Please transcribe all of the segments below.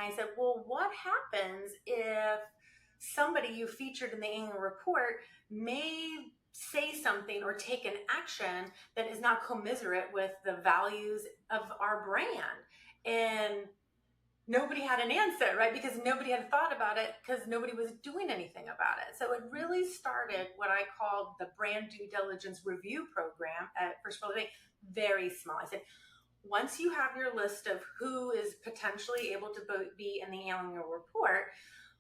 I said, well, what happens if somebody you featured in the annual report may say something or take an action that is not commiserate with the values of our brand? And nobody had an answer, right? Because nobody had thought about it, because nobody was doing anything about it. So it really started what I called the brand due diligence review program at First World Bank. Very small. I said, once you have your list of who is potentially able to be in the annual report,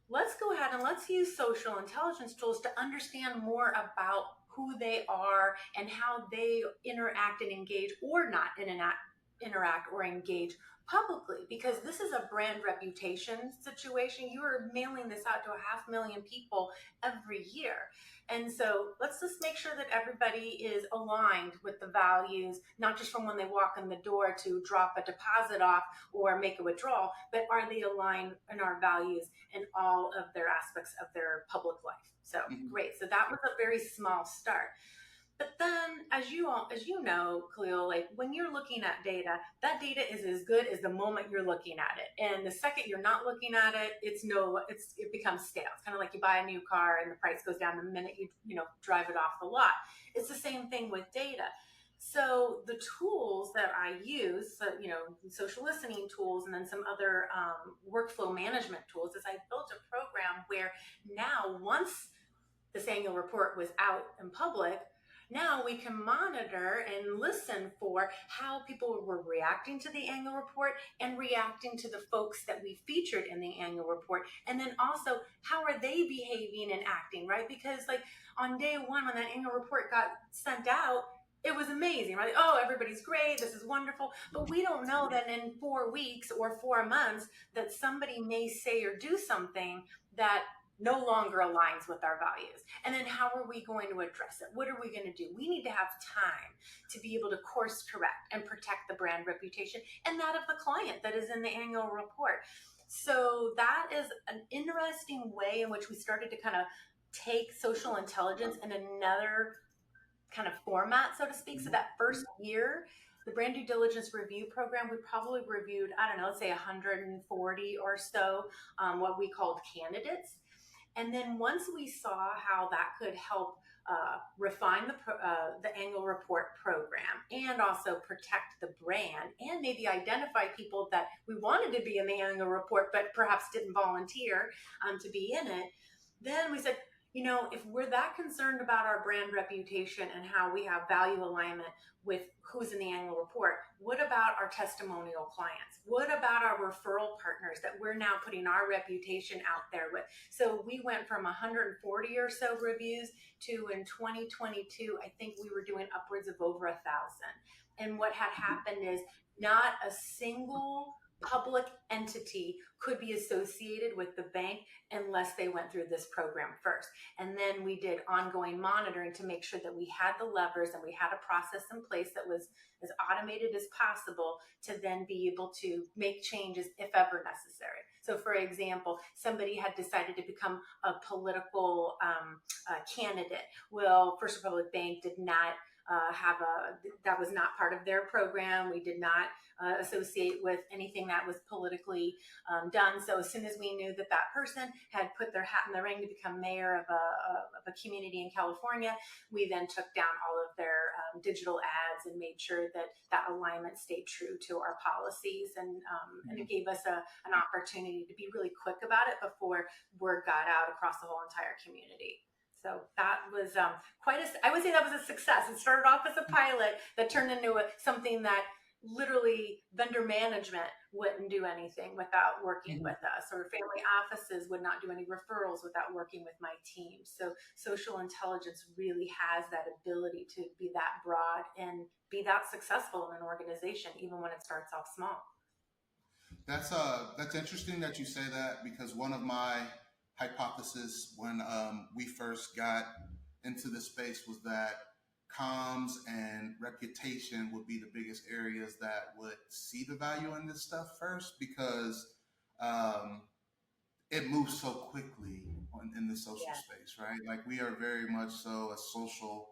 let's go ahead and let's use social intelligence tools to understand more about who they are and how they interact and engage or not interact or engage publicly, because this is a brand reputation situation. You are mailing this out to 500,000 people every year. And so let's just make sure that everybody is aligned with the values, not just from when they walk in the door to drop a deposit off or make a withdrawal, but are they aligned in our values in all of their aspects of their public life? So great. So that was a very small start. But then, as you know, Khalil, like when you're looking at data, that data is as good as the moment you're looking at it. And the second you're not looking at it, it becomes stale. It's kind of like you buy a new car and the price goes down the minute you drive it off the lot. It's the same thing with data. So the tools that I use, so, social listening tools, and then some other workflow management tools, is I built a program where now, once this annual report was out in public, now we can monitor and listen for how people were reacting to the annual report and reacting to the folks that we featured in the annual report. And then also, how are they behaving and acting, right? Because like on day one, when that annual report got sent out, it was amazing, right? Oh, everybody's great. This is wonderful. But we don't know that in 4 weeks or 4 months that somebody may say or do something that no longer aligns with our values. And then how are we going to address it? What are we going to do? We need to have time to be able to course correct and protect the brand reputation and that of the client that is in the annual report. So that is an interesting way in which we started to kind of take social intelligence in another kind of format, so to speak. So that first year, the brand due diligence review program, we probably reviewed, I don't know, let's say 140 or so, what we called candidates. And then once we saw how that could help refine the annual report program and also protect the brand and maybe identify people that we wanted to be in the annual report but perhaps didn't volunteer to be in it, then we said, if we're that concerned about our brand reputation and how we have value alignment with who's in the annual report, what about our testimonial clients? What about our referral partners that we're now putting our reputation out there with? So we went from 140 or so reviews to, in 2022, I think we were doing upwards of over 1,000. And what had happened is not a single public entity could be associated with the bank unless they went through this program first. And then we did ongoing monitoring to make sure that we had the levers and we had a process in place that was as automated as possible to then be able to make changes if ever necessary. So for example, somebody had decided to become a political candidate. Well, First Republic Bank did not that was not part of their program. We did not associate with anything that was politically done. So as soon as we knew that that person had put their hat in the ring to become mayor of a community in California, we then took down all of their digital ads and made sure that that alignment stayed true to our policies. And it gave us an opportunity to be really quick about it before word got out across the whole entire community. So that was I would say that was a success. It started off as a pilot that turned into something that literally vendor management wouldn't do anything without working with us, or family offices would not do any referrals without working with my team. So social intelligence really has that ability to be that broad and be that successful in an organization, even when it starts off small. That's interesting that you say that, because one of my hypothesis when we first got into this space was that comms and reputation would be the biggest areas that would see the value in this stuff first, because it moves so quickly in the social space, right? Like we are very much so a social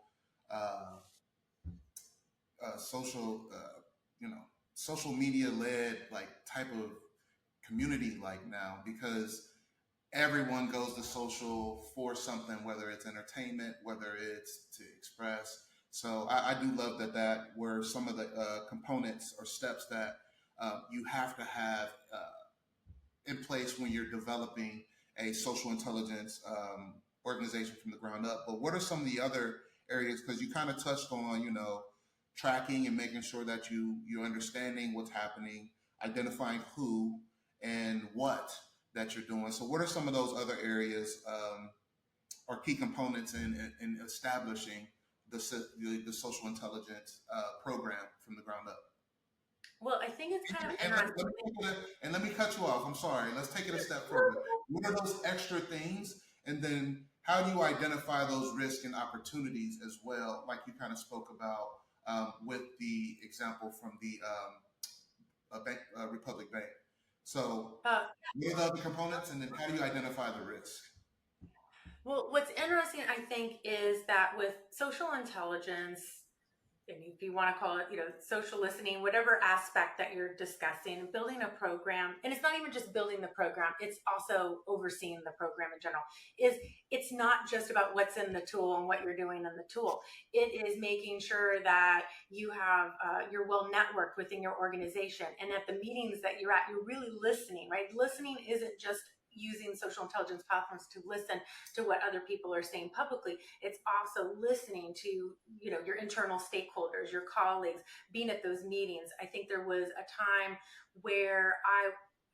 media led like type of community like now? Because everyone goes to social for something, whether it's entertainment, whether it's to express. So I do love that were some of the components or steps that you have to have in place when you're developing a social intelligence organization from the ground up. But what are some of the other areas? Because you kind of touched on, tracking and making sure that you're understanding what's happening, identifying who and what that you're doing. So, what are some of those other areas or key components in establishing the social intelligence program from the ground up? Well, I think it's kind of And interesting. let me cut you off. I'm sorry. Let's take it a step further. What are those extra things? And then how do you identify those risks and opportunities as well, like you kind of spoke about with the example from the Republic Bank? So, Uh, what are the other components, and then how do you identify the risk? well, what's interesting, I think, is that with social intelligence, and if you want to call it, social listening, whatever aspect that you're discussing, building a program, and it's not even just building the program, it's also overseeing the program in general, is it's not just about what's in the tool and what you're doing in the tool. It is making sure that you have, you're well networked within your organization. And at the meetings that you're at, you're really listening, right? Listening isn't just using social intelligence platforms to listen to what other people are saying publicly. It's also listening to, your internal stakeholders, your colleagues, being at those meetings. I think there was a time where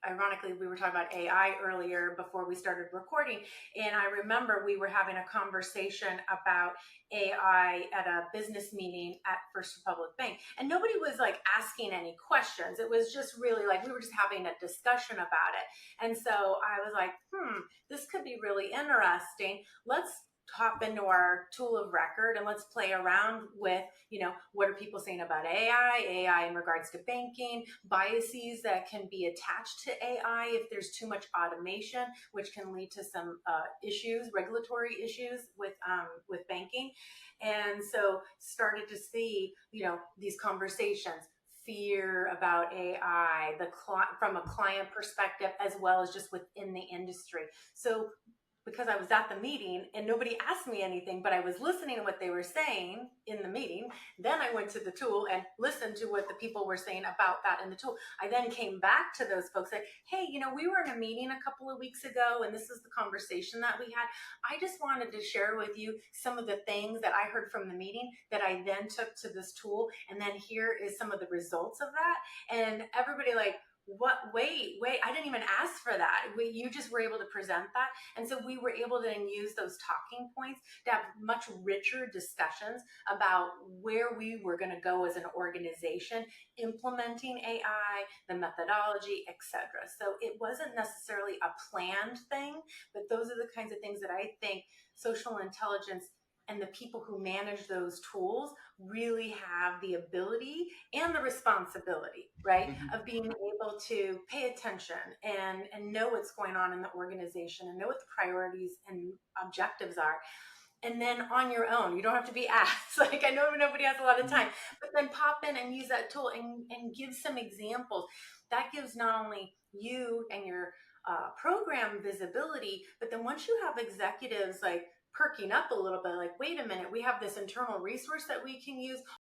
ironically, we were talking about AI earlier before we started recording. And I remember we were having a conversation about AI at a business meeting at First Republic Bank. And nobody was like asking any questions. It was just really like we were just having a discussion about it. And so I was like, this could be really interesting. Let's hop into our tool of record and let's play around with, what are people saying about AI in regards to banking, biases that can be attached to AI if there's too much automation, which can lead to some issues, regulatory issues with banking. And so started to see, these conversations, fear about AI, from a client perspective, as well as just within the industry. So because I was at the meeting and nobody asked me anything, but I was listening to what they were saying in the meeting. Then I went to the tool and listened to what the people were saying about that in the tool. I then came back to those folks and said, hey, we were in a meeting a couple of weeks ago and this is the conversation that we had. I just wanted to share with you some of the things that I heard from the meeting that I then took to this tool. And then here is some of the results of that. And everybody like, what, wait, I didn't even ask for that. You just were able to present that. And so we were able to then use those talking points to have much richer discussions about where we were going to go as an organization, implementing AI, the methodology, etc. So it wasn't necessarily a planned thing, but those are the kinds of things that I think social intelligence and the people who manage those tools really have the ability and the responsibility, right, Mm-hmm. of being able to pay attention and know what's going on in the organization and know what the priorities and objectives are. And then on your own, you don't have to be asked. Like, I know nobody has a lot of time, but then pop in and use that tool and give some examples. That gives not only you and your program visibility, but then once you have executives like perking up a little bit, like, wait a minute, we have this internal resource that we can use.